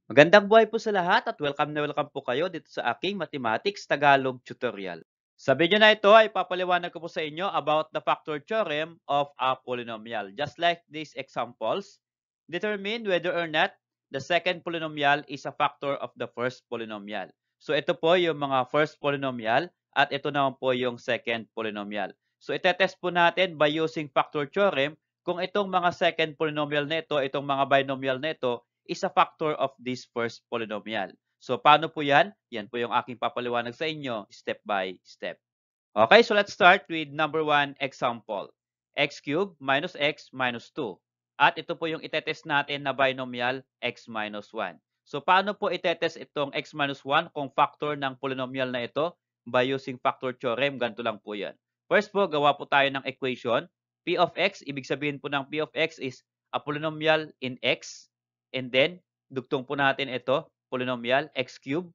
Magandang buhay po sa lahat at welcome na welcome po kayo dito sa aking Mathematics Tagalog tutorial. Sa video na ito ay papaliwanag ko po sa inyo about the factor theorem of a polynomial. Just like these examples, determine whether or not the second polynomial is a factor of the first polynomial. So ito po yung mga first polynomial at ito naman po yung second polynomial. So itetest po natin by using factor theorem kung itong mga second polynomial na ito, itong mga binomial na ito, is a factor of this first polynomial. So, paano po yan? Yan po yung aking papaliwanag sa inyo step by step. Okay, so let's start with number 1 example. X cubed minus x minus 2. At ito po yung itetest natin na binomial x minus 1. So, paano po itetest itong x minus 1 kung factor ng polynomial na ito? By using factor theorem, ganito lang po yan. First po, gawa po tayo ng equation. P of x, ibig sabihin po ng P of x is a polynomial in x. And then, dugtong po natin ito, polynomial x cubed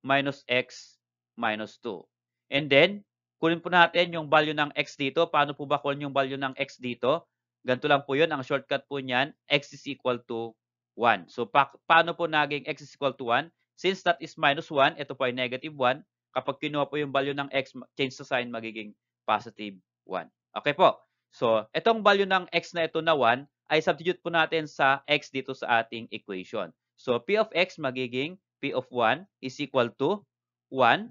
minus x minus 2. And then, kunin po natin yung value ng x dito. Paano po ba kunin yung value ng x dito? Ganito lang po yun. Ang shortcut po niyan, x is equal to 1. So, paano po naging x is equal to 1? Since that is minus 1, ito po ay negative 1. Kapag kinuha po yung value ng x, change the sign, magiging positive 1. Okay po. So, itong value ng x na ito na 1, ay substitute po natin sa x dito sa ating equation. So, p of x magiging p of 1 is equal to 1.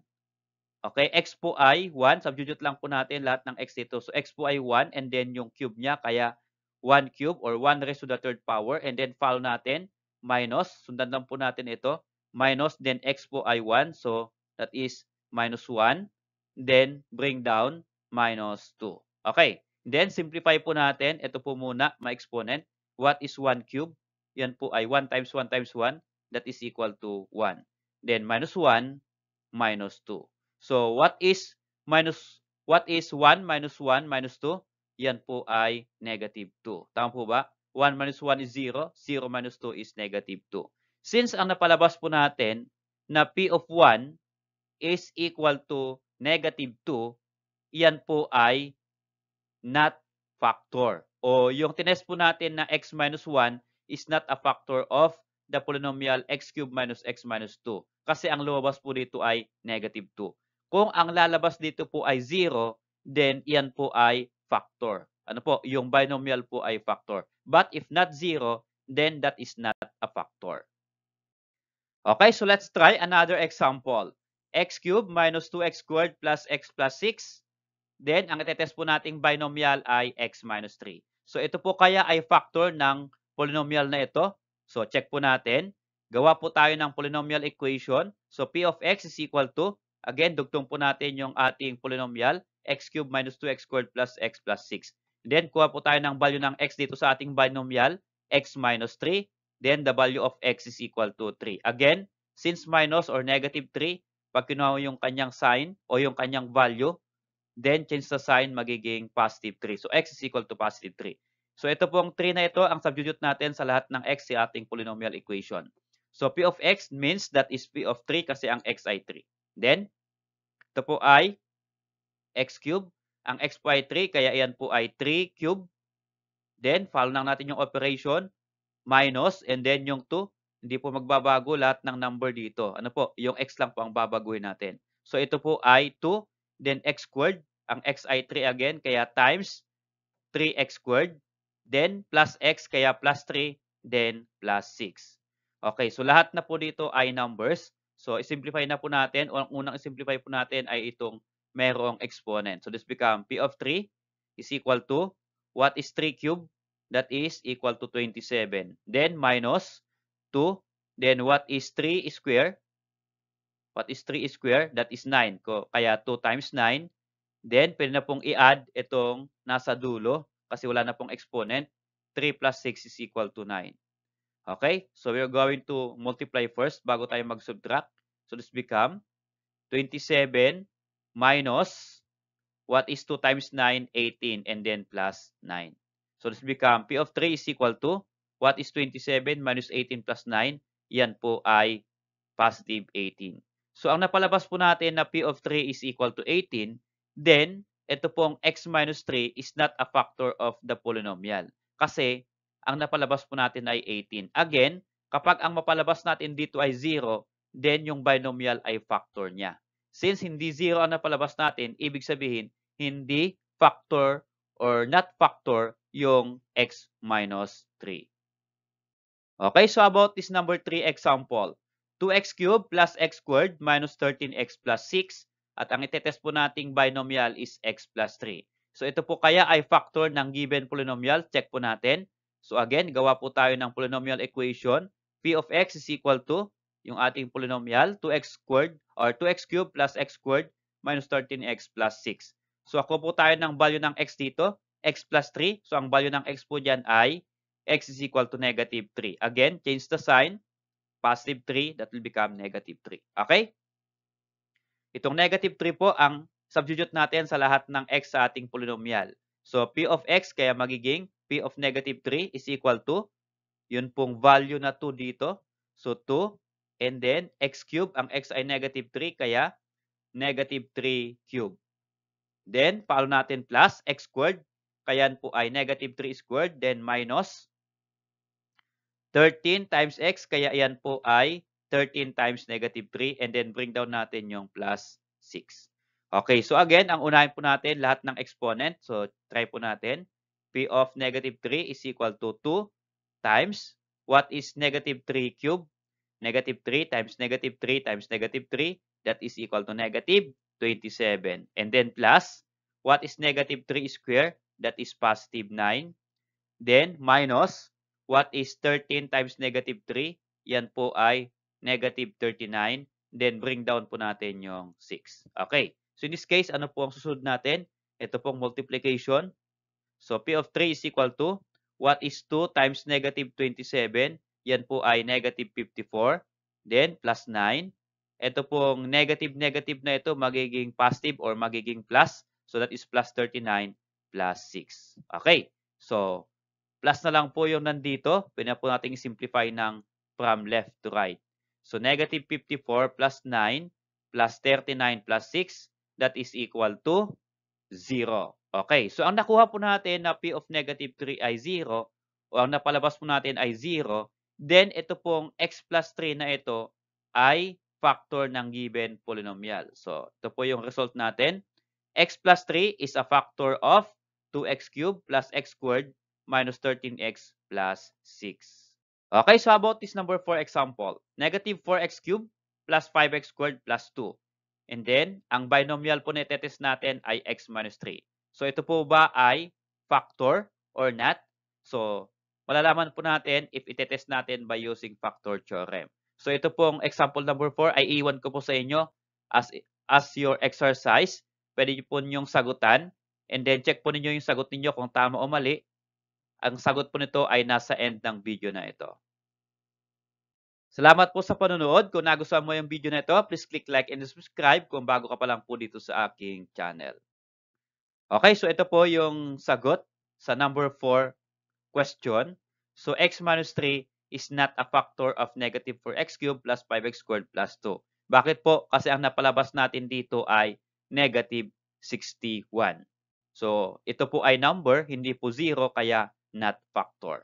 Okay, x po ay 1. Substitute lang po natin lahat ng x dito. So, x po ay 1 and then yung cube niya, kaya 1 cube or 1 raised to the third power. And then, follow natin, minus. Sundan lang po natin ito. Minus, then x po ay 1. So, that is minus 1. Then, bring down minus 2. Okay. Then, simplify po natin. Ito po muna, ma-exponent. What is 1 cube? Yan po ay 1 times 1 times 1. That is equal to 1. Then, minus 1, minus 2. So, what is 1 minus 1 minus 2? Yan po ay negative 2. Tama po ba? 1 minus 1 is 0. 0 minus 2 is negative 2. Since ang napalabas po natin na P of 1 is equal to negative 2, yan po ay not factor. O yung tinest po natin na x minus 1 is not a factor of the polynomial x cubed minus x minus 2. Kasi ang lumabas po dito ay negative 2. Kung ang lalabas dito po ay 0, then yan po ay factor. Ano po? Yung binomial po ay factor. But if not 0, then that is not a factor. Okay, so let's try another example. X cubed minus 2x squared plus x plus 6. Then, ang itetest po nating binomial ay x minus 3. So, ito po kaya ay factor ng polynomial na ito. So, check po natin. Gawa po tayo ng polynomial equation. So, p of x is equal to, again, dugtong po natin yung ating polynomial, x cubed minus 2x squared plus x plus 6. Then, kuha po tayo ng value ng x dito sa ating binomial, x minus 3. Then, the value of x is equal to 3. Again, since minus or negative 3, pag kinuha mo yung kanyang sign o yung kanyang value, then change the sign, magiging positive 3. So, x is equal to positive 3. So, ito pong 3 na ito, ang substitute natin sa lahat ng x sa ating polynomial equation. So, p of x means that is p of 3 kasi ang x ay 3. Then, ito po ay x cube. Ang x po ay 3, kaya yan po ay 3 cube. Then, follow lang natin yung operation, minus, and then yung 2. Hindi po magbabago lahat ng number dito. Ano po? Yung x lang po ang babaguhin natin. So, ito po ay 2. Then x squared, ang x ay 3 again, kaya times 3x squared, then plus x, kaya plus 3, then plus 6. Okay, so lahat na po dito ay numbers. So, isimplify na po natin. O ang unang isimplify po natin ay itong merong exponent. So, this become p of 3 is equal to, what is 3 cube? That is equal to 27. Then minus 2. Then what is 3 square? What is 3 square? That is 9. Kaya 2 times 9. Then, pwede na pong i-add itong nasa dulo kasi wala na pong exponent. 3 plus 6 is equal to 9. Okay? So, we are going to multiply first bago tayo mag-subtract. So, this become 27 minus, what is 2 times 9? 18. And then plus 9. So, this become P of 3 is equal to, what is 27 minus 18 plus 9? Yan po ay positive 18. So, ang napalabas po natin na P of 3 is equal to 18, then, ito pong x minus 3 is not a factor of the polynomial. Kasi, ang napalabas po natin ay 18. Again, Kapag ang mapalabas natin dito ay 0, then yung binomial ay factor niya. Since hindi 0 ang napalabas natin, ibig sabihin, hindi factor or not factor yung x minus 3. Okay, so about this number 3 example. 2x cubed plus x squared minus 13x plus 6. At ang itetest po nating binomial is x plus 3. So ito po kaya ay factor ng given polynomial. Check po natin. So again, gawa po tayo ng polynomial equation. P of x is equal to yung ating polynomial, 2x squared or 2x cubed plus x squared minus 13x plus 6. So ako po tayo ng value ng x dito, x plus 3. So ang value ng x po dyan ay x is equal to negative 3. Again, change the sign. Positive 3, that will become negative 3. Okay? Itong negative 3 po ang substitute natin sa lahat ng x sa ating polynomial. So, p of x kaya magiging p of negative 3 is equal to yun pong value na 2 dito. So, 2. And then, x cube. Ang x ay negative 3 kaya negative 3 cube. Then, follow natin plus x squared. Kaya po ay negative 3 squared. Then, minus 13 times x, kaya yan po ay 13 times negative 3, and then bring down natin yung plus 6. Okay, so again, ang unahin po natin lahat ng exponent. So, try po natin. P of negative 3 is equal to 2 times, what is negative 3 cube? Negative 3 times negative 3 times negative 3, that is equal to negative 27. And then plus, what is negative 3 square? That is positive 9. Then, minus, what is 13 times negative 3? Yan po ay negative 39. Then, bring down po natin yung 6. Okay. So, in this case, ano po ang susunod natin? Ito pong multiplication. So, P of 3 is equal to, what is 2 times negative 27? Yan po ay negative 54. Then, plus 9. Ito pong negative na ito, magiging positive or magiging plus. So, that is plus 39 plus 6. Okay. So, plus na lang po yung nandito. Pwede na po natin simplify ng from left to right. So, negative 54 plus 9 plus 39 plus 6, that is equal to 0. Okay. So, ang nakuha po natin na P of negative 3 ay 0, o ang napalabas po natin ay 0, then ito pong x plus 3 na ito ay factor ng given polynomial. So, ito po yung result natin. X plus 3 is a factor of 2x cubed plus x squared minus 13x plus 6. Okay, so how about this number 4 example? Negative 4x cubed plus 5x squared plus 2. And then, ang binomial po na itetest natin ay x minus 3. So, ito po ba ay factor or not? So, malalaman po natin if itetest natin by using factor theorem. So, ito pong example number 4 ay iwan ko po sa inyo as your exercise. Pwede nyo po ninyong sagutan. And then, check po ninyo yung sagot ninyo kung tama o mali. Ang sagot po nito ay nasa end ng video na ito. Salamat po sa panonood. Kung nagustuhan mo yung video na ito, please click like and subscribe kung bago ka pa lang po dito sa aking channel. Okay, so ito po yung sagot sa number 4 question. So, x minus 3 is not a factor of negative 4x cubed plus 5x squared plus 2. Bakit po? Kasi ang napalabas natin dito ay negative 61. So, ito po ay number, hindi po 0, kaya not factor.